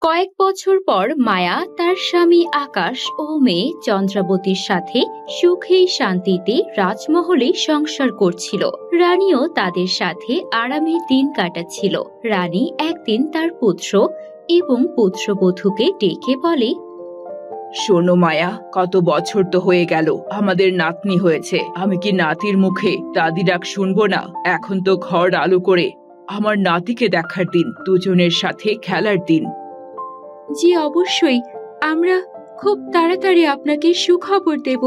কয়েক বছর পর মায়া তার স্বামী আকাশ ও মেয়ে চন্দ্রাবতীর সাথে সুখে শান্তিতে রাজমহলে সংসার করছিল। রানীও তাদের সাথে আরামে দিন কাটাচ্ছিল। রানী একদিন তার পুত্র এবং পুত্রবধূকে ডেকে বলে, শোনো মায়া, কত বছর তো হয়ে গেল আমাদের নাতনি হয়েছে। আমি কি নাতির মুখে দাদি ডাক শুনবো না? এখন তো ঘর আলো করে আমার নাতিকে দেখার দিন, দুজনের সাথে খেলার দিন। জি অবশ্যই, আমরা খুব তাড়াতাড়ি আপনাকে সুখবর দেব।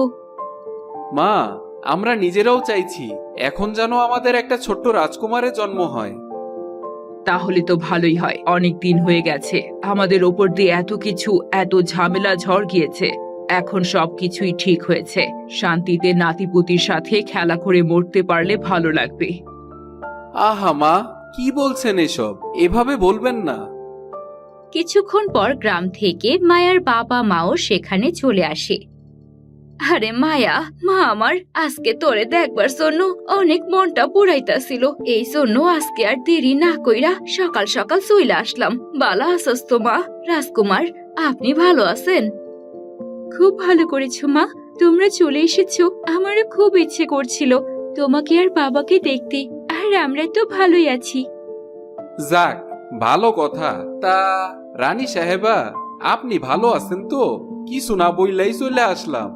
মা, আমরা নিজেরাও চাইছি এখন যেন আমাদের একটা ছোট্ট রাজকুমারের জন্ম হয়। তাহলে তো ভালোই হয়। অনেক দিন হয়ে গেছে আমাদের ওপর দিয়ে এত কিছু, এত ঝামেলা ঝড় গিয়েছে। এখন সবকিছুই ঠিক হয়েছে। শান্তিতে নাতিপুতির সাথে খেলা করে মরতে পারলে ভালো লাগবে। আহা মা, কি বলছেন এসব? এভাবে বলবেন না। কিছুক্ষণ পর গ্রাম থেকে মায়ার বাবা মাও সেখানে চলে আসে। আরে মায়া, মা আমার আজকে তোরে দেখবার জন্য অনেক মনটা পুরাইতাছিল। এই জন্য আজকে আর দেরি না কইরা সকাল সকাল চলে আসলাম। ভালো আছস তো মা? রাজকুমার, আপনি ভালো আছেন? খুব ভালো করেছো মা, তোমরা চলে এসেছো। আমারও খুব ইচ্ছে করছিল তোমাকে আর বাবাকে দেখতে। আর আমরা তো ভালোই আছি। যাক, ভালো কথা। তা রানী সাহেবা, আপনি ভালো আছেন তো? কিছু না বইলাই চলে আসলাম।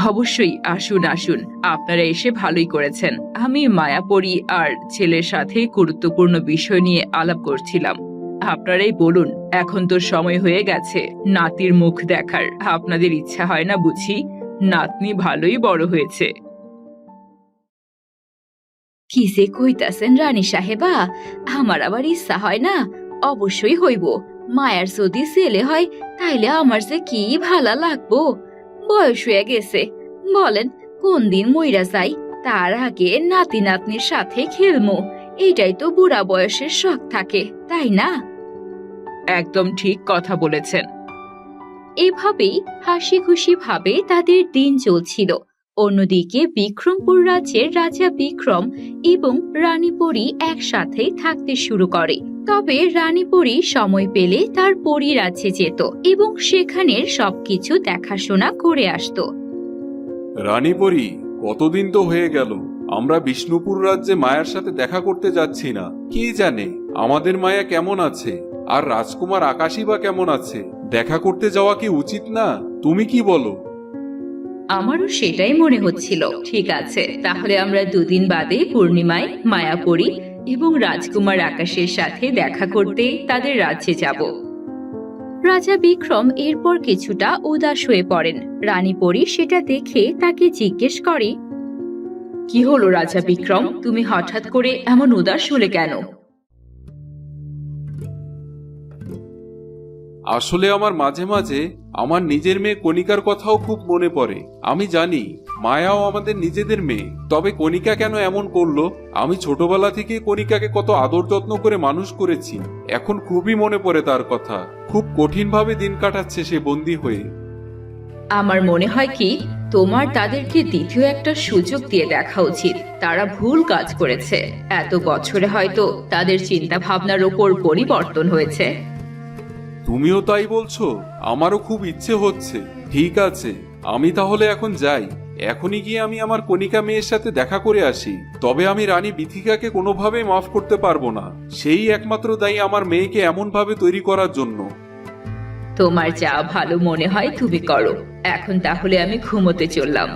অবশ্যই, আসুন আসুন, আপনারা এসে ভালোই করেছেন। আমি মায়াপরী আর ছেলের সাথে গুরুত্বপূর্ণ বিষয় নিয়ে আলাপ করছিলাম। আপনারাই বলুন, এখন তো সময় হয়ে গেছে নাতির মুখ দেখার। আপনাদের ইচ্ছা হয় না বুঝি? নাতনি ভালোই বড় হয়েছে। কি যে কইতাছেন রানী সাহেবা, আমার আবার ইচ্ছা হয় না? অবশ্যই হইব। মায়ার যদি ছেলে হয় তাইলে আমার যে কি ভালা লাগবো। বয়স হয়ে গেছে, বলেন কোন দিন মইরা যাই, তার আগে নাতি নাতনির সাথে খেলমু। এটাই তো বুড়া বয়সের শখ থাকে, তাই না? একদম ঠিক কথা বলেছেন। এভাবেই হাসি খুশি ভাবে তাদের দিন চলছিল। অন্যদিকে বিক্রমপুর রাজ্যের রাজা বিক্রম এবং রানী পরী একসাথে থাকতে শুরু করে। তবে রানী পরী সময় পেলে তার পরী রাজ্যে যেত এবং সেখানের সবকিছু দেখাশোনা করে আসতো। রানীপরি, কতদিন তো হয়ে গেল আমরা বিষ্ণুপুর রাজ্যে মায়ার সাথে দেখা করতে যাচ্ছি না। কি জানে আমাদের মায়া কেমন আছে, আর রাজকুমার আকাশই বা কেমন আছে? দেখা করতে যাওয়া কি উচিত না? তুমি কি বলো? আমারও সেটাই মনে হচ্ছিল। ঠিক আছে, তাহলে আমরা দুদিন বাদে পূর্ণিমায় মায়াপুরী এবং রাজকুমার আকাশের সাথে দেখা করতে তাদের রাজ্যে যাব। রাজা বিক্রম এরপর কিছুটা উদাস হয়ে পড়েন। রানী পরী সেটা দেখে তাকে জিজ্ঞেস করে, কি হলো রাজা বিক্রম, তুমি হঠাৎ করে এমন উদাস হলে কেন? আসলে আমার মাঝে মাঝে আমার নিজের মেয়ে কণিকার কথাও খুব মনে পড়ে। আমি জানি মায়াও আমাদের নিজেদের মেয়ে, তবে কণিকা কেন এমন করলো? আমি ছোটবেলা থেকে কণিকাকে কত আদর যত্ন করে মানুষ করেছি। এখন খুবই মনে পড়ে তার কথা। খুব কঠিনভাবে দিন কাটাচ্ছে সে বন্দী হয়ে। আমার মনে হয় কি তোমার তাদেরকে দ্বিতীয় একটা সুযোগ দিয়ে দেখা উচিত। তারা ভুল কাজ করেছে। এত বছরে হয়তো তাদের চিন্তা ভাবনার ওপর পরিবর্তন হয়েছে। তুমিও তাই বলছো? আমারও খুব ইচ্ছে হচ্ছে। ঠিক আছে, আমি তাহলে এখন যাই। এখনই গিয়ে আমি আমার কণিকা মেয়ের সাথে দেখা করে আসি। তবে আমি রানী বিথিকাকে কোনোভাবেই মাফ করতে পারবো না। সেই একমাত্র দায়ী আমার মেয়েকে এমন ভাবে তৈরি করার জন্য। তোমার যা ভালো মনে হয় তুমি করো। এখন তাহলে আমি ঘুমোতে চললাম।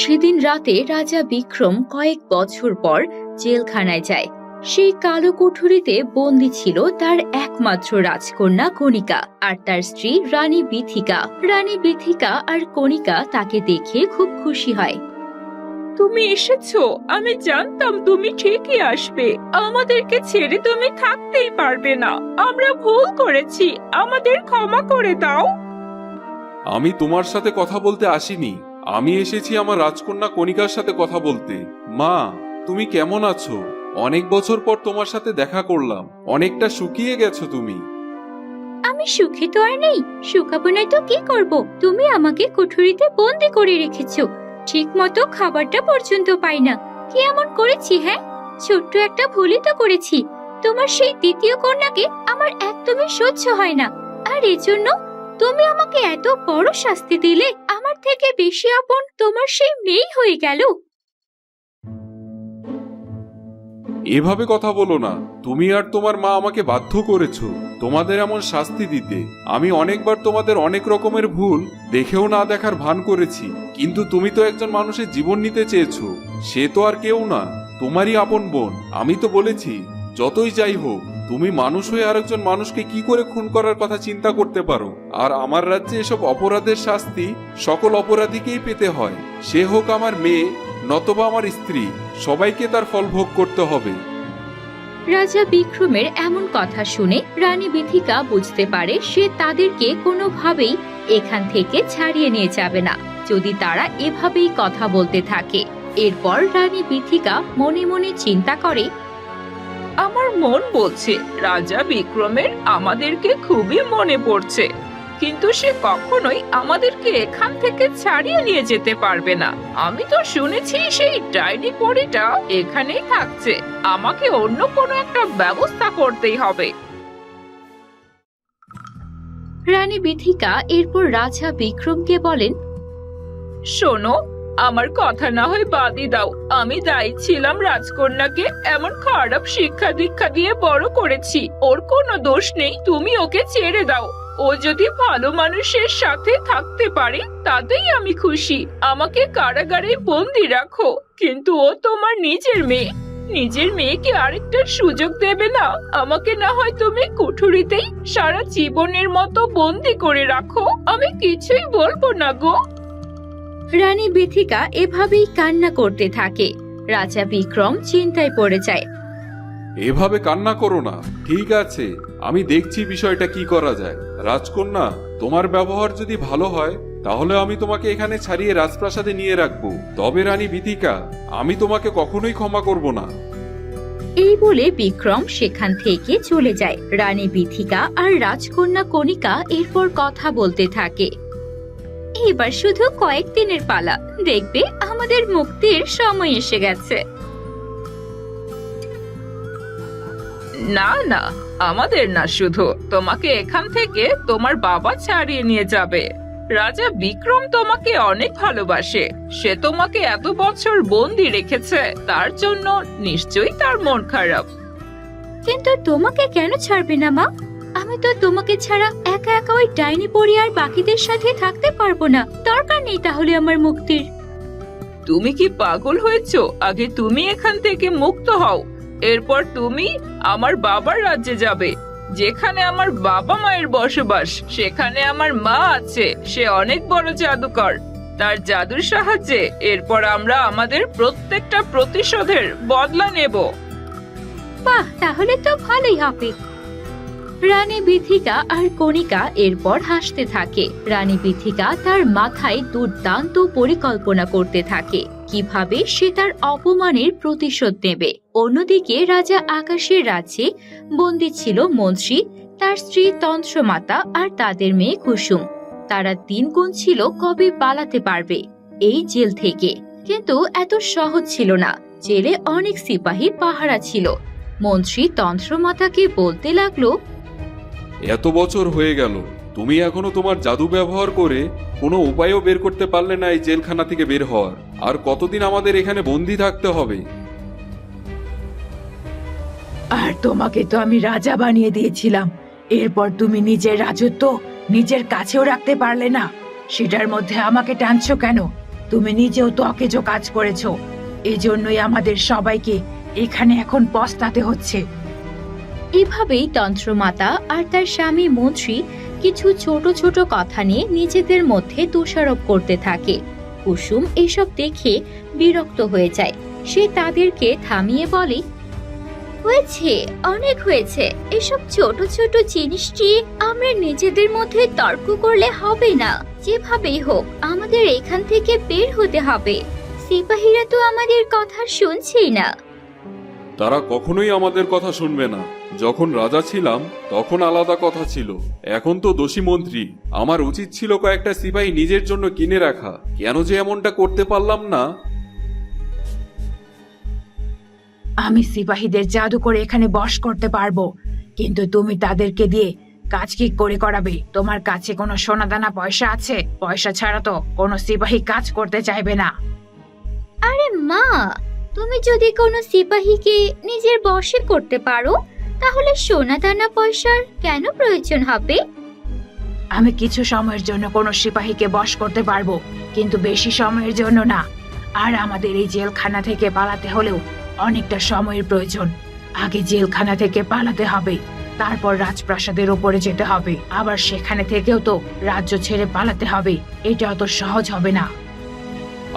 সেদিন রাতে রাজা বিক্রম কয়েক বছর পর জেলখানায় যায়। সেই কালো কুঠুরিতে বন্দী ছিল তার একমাত্র রাজকন্যা কণিকা আর তার স্ত্রী রানী বিথিকা। রানী বিথিকা আর কণিকা তাকে দেখে খুব খুশি হয়। তুমি এসেছো, আমি জানতাম তুমি ঠিকই আসবে। আমাদেরকে ছেড়ে তুমি থাকতেই পারবে না। আমরা ভুল করেছি, আমাদের ক্ষমা করে দাও। আমি তোমার সাথে কথা বলতে আসিনি। আমি এসেছি আমার রাজকন্যা কণিকার সাথে কথা বলতে। মা, তুমি কেমন আছো? অনেক বছর পর তোমার সাথে দেখা করলাম। অনেকটা শুকিয়ে গেছো তুমি। আমি সুখে তো আর নেই। শুকাবো না তো কি করব? তুমি আমাকে কুঠুরিতে বন্দি করে রেখেছো, ঠিক মতো খাবারটা পর্যন্ত পাই না। কি এমন করেছি? হ্যাঁ, ছোট্ট একটা ভুলই তো করেছি। তোমার সেই দ্বিতীয় কন্যাকে আমার একদমই সহ্য হয় না, আর এজন্য তুমি আমাকে এত বড় শাস্তি দিলে। আমার থেকে বেশি আপন তোমার সেই মেয়ে হয়ে গেল। এভাবে কথা বলো না। তুমি আর তোমার মা আমাকে বাধ্য করেছো তোমাদের এমন শাস্তি দিতে। আমি অনেকবার তোমাদের অনেক রকমের ভুল দেখেও না দেখার ভান করেছি, কিন্তু তুমি তো একজন মানুষের জীবন নিতে চেয়েছো। সে তো আর কেউ না, তোমারই আপন বোন। আমি তো বলেছি, যতই যাই হোক, তুমি মানুষ হয়ে আরেকজন মানুষকে কি করে খুন করার কথা চিন্তা করতে পারো? আর আমার রাজ্যে এসব অপরাধের শাস্তি সকল অপরাধীকেই পেতে হয়, সে হোক আমার মেয়ে নতবা আমার স্ত্রী। সবাইকে তার ফল ভোগ করতে হবে। রাজা বিক্রমের এমন কথা শুনে রানী বিথিকা বুঝতে পারে সে তাদেরকে কোনোভাবেই এখান থেকে ছাড়িয়ে নিয়ে যাবে না যদি তারা এভাবেই কথা বলতে থাকে। এরপর রানী বিথিকা মনে মনে চিন্তা করে, আমার মন বলছে রাজা বিক্রমের আমাদেরকে খুবই মনে পড়ছে, কিন্তু সে কখনোই আমাদেরকে এখান থেকে ছাড়িয়ে নিয়ে যেতে পারবে না। আমি তো শুনেছি সেই ডাইনি পরীটা এখানেই থাকছে। আমাকে অন্য কোনো একটা ব্যবস্থা করতেই হবে। রানী বিথিকা এরপর রাজা বিক্রমকে বলেন, শোনো, আমার কথা না হয় বাদই দাও। আমি দায়ী ছিলাম রাজকন্যাকে এমন খারাপ শিক্ষা দীক্ষা দিয়ে বড় করেছি। ওর কোনো দোষ নেই, তুমি ওকে ছেড়ে দাও। ও যদি ভালো মানুষের সাথে থাকতে পারে তাতেই আমি খুশি। আমাকে কারাগারে বন্দি রাখো, কিন্তু ও তোমার নিজের মেয়ে। নিজের মেয়েকে আরেকটা সুযোগ দেবে না? আমাকে না হয় তুমি কুঠুরিতেই সারা জীবনের মতো বন্দি করে রাখো, আমি কিছুই বলবো না গো। রানী বিথিকা এভাবেই কান্না করতে থাকে। রাজা বিক্রম চিন্তায় পড়ে যায়। এভাবে কান্না করো না। ঠিক আছে, আমি দেখছি বিষয়টা কি করা যায়। রাজকন্যা, তোমার ব্যবহার যদি ভালো হয় তাহলে আমি তোমাকে এখানে ছাড়িয়ে রাজপ্রাসাদে নিয়ে রাখবো। তবে রানী বিথিকা, আমি তোমাকে কখনোই ক্ষমা করব না। এই বলে বিক্রম সেখান থেকে চলে যায়। রানী বিথিকা আর রাজকন্যা কণিকা এরপর কথা বলতে থাকে। এবার শুধু কয়েকদিনের পালা, দেখবে আমাদের মুক্তির সময় এসে গেছে। না না, আমাদের না, শুধু তোমাকে এখান থেকে তোমার বাবা ছাড়িয়ে নিয়ে যাবে। রাজা বিক্রম তোমাকে অনেক ভালোবাসে। সে তোমাকে এত বছর বন্দি রেখেছে, তার জন্য নিশ্চয়ই তার মন খারাপ। কিন্তু তোমাকে কেন ছাড়বে না মা? আমি তো তোমাকে ছাড়া একা একা ওই ডাইনি পরি আর বাকিদের সাথে থাকতে পারবো না। দরকার নেই তাহলে আমার মুক্তির। তুমি কি পাগল হয়েছো? আগে তুমি এখান থেকে মুক্ত হও, এরপর তুমি আমার বাবার রাজ্যে যাবে, যেখানে আমার বাবা মায়ের বসবাস। সেখানে আমার মা আছে, সে অনেক বড় জাদুকর। তার জাদুর সাহায্যে এরপর আমরা আমাদের প্রত্যেকটা প্রতিশোধের বদলা নেব। বাহ, তাহলে তো ভালোই হবে। রানী বিথিকা আর কণিকা এরপর হাসতে থাকে। রানী বিথিকা তার মাথায় দুর্দান্ত পরিকল্পনা করতে থাকে কিভাবে সে তার অপমানের প্রতিশোধ নেবে। অন্যদিকে রাজা আকাশের রাজ্যে বন্দী ছিল মন্ত্রী, তার স্ত্রী তন্ত্রমাতা আর তাদের মেয়ে কুসুম। তারা দিন গুনছিল কবে পালাতে পারবে এই জেল থেকে, কিন্তু এত সহজ ছিল না। জেলে অনেক সিপাহী পাহারা ছিল। মন্ত্রী তন্ত্রমাতাকে বলতে লাগলো, এত বছর হয়ে গেল, তুমি এখনো তোমার জাদু ব্যবহার করে কোনো উপায়ও বের করতে পারলে না এই জেলখানা থেকে বের হওয়ার। আর কতদিন আমাদের এখানে বন্দি থাকতে হবে? আর তোমাকে তো আমি রাজা বানিয়ে দিয়েছিলাম, এরপর তুমি নিজের রাজত্ব নিজের কাছেও রাখতে পারলে না। সেটার মধ্যে আমাকে টানছো কেন? তুমি নিজেও তো অকেজো কাজ করেছো। এজন্যই আমাদের সবাইকে এখানে এখন পস্তাতে হচ্ছে। এভাবেই তন্ত্রমাতা আর তার স্বামী মন্ত্রী কিছু ছোট ছোট কথা নিয়ে নিজেদের মধ্যে দোষারোপ করতে থাকে। কুসুম এসব দেখে বিরক্ত হয়ে যায়। সে তাদেরকে থামিয়ে বলে, হয়েছে, অনেক হয়েছে। এসব ছোট ছোট জিনিস নিয়ে আমরা নিজেদের মধ্যে তর্ক করলে হবে না। যেভাবেই হোক আমাদের এখান থেকে বের হতে হবে। সিপাহীরা তো আমাদের কথা শুনছেই না। তারা কখনোই আমাদের কথা শুনবে না। যখন রাজা ছিলাম তখন আলাদা কথা ছিল, এখন তো দোষী মন্ত্রী। আমার উচিত ছিল কয়েকটা সিপাহী নিজের জন্য কিনে রাখা, কেন যে এমনটা করতে পারলাম না। আমি সিপাহীদের জাদু করে এখানে বশ করতে পারবো, কিন্তু তুমি তাদেরকে দিয়ে কাজ কি করে করাবে? তোমার কাছে কোনো সোনাদানা পয়সা আছে? পয়সা ছাড়া তো কোনো সিপাহী কাজ করতে চাইবে না। আরে মা, তুমি যদি কোনো সিপাহীকে নিজের বশে করতে পারো তাহলে সোনা দানা পয়সার কেন প্রয়োজন হবে? আমি কিছু সময়ের জন্য কোনো সিপাহীকে বশ করতে পারবো, কিন্তু বেশি সময়ের জন্য না। আর আমাদের এই জেলখানা থেকে পালাতে হলেও অনেকটা সময়ের প্রয়োজন। আগে জেলখানা থেকে পালাতে হবে, তারপর রাজপ্রাসাদের উপরে যেতে হবে, আবার সেখানে থেকেও তো রাজ্য ছেড়ে পালাতে হবে। এটা অত সহজ হবে না।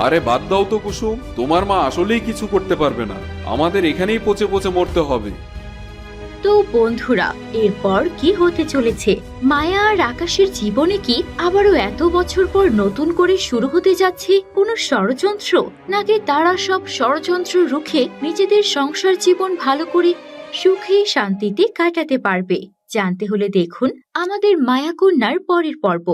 আরে বাদ দাও তো কুসুম, তোমার মা আসলেই কিছু করতে পারবে না, আমাদের এখানেই পচে পচে মরতে হবে। তো বন্ধুরা, এরপর কি হতে চলেছে? মায়া আর আকাশের জীবনে কি আবারও এত বছর পর নতুন করে শুরু হতে যাচ্ছে কোনো ষড়যন্ত্র, নাকি তারা সব ষড়যন্ত্র রুখে নিজেদের সংসার জীবন ভালো করে সুখে শান্তিতে কাটাতে পারবে? জানতে হলে দেখুন আমাদের মায়াকন্যার পরের পর্ব।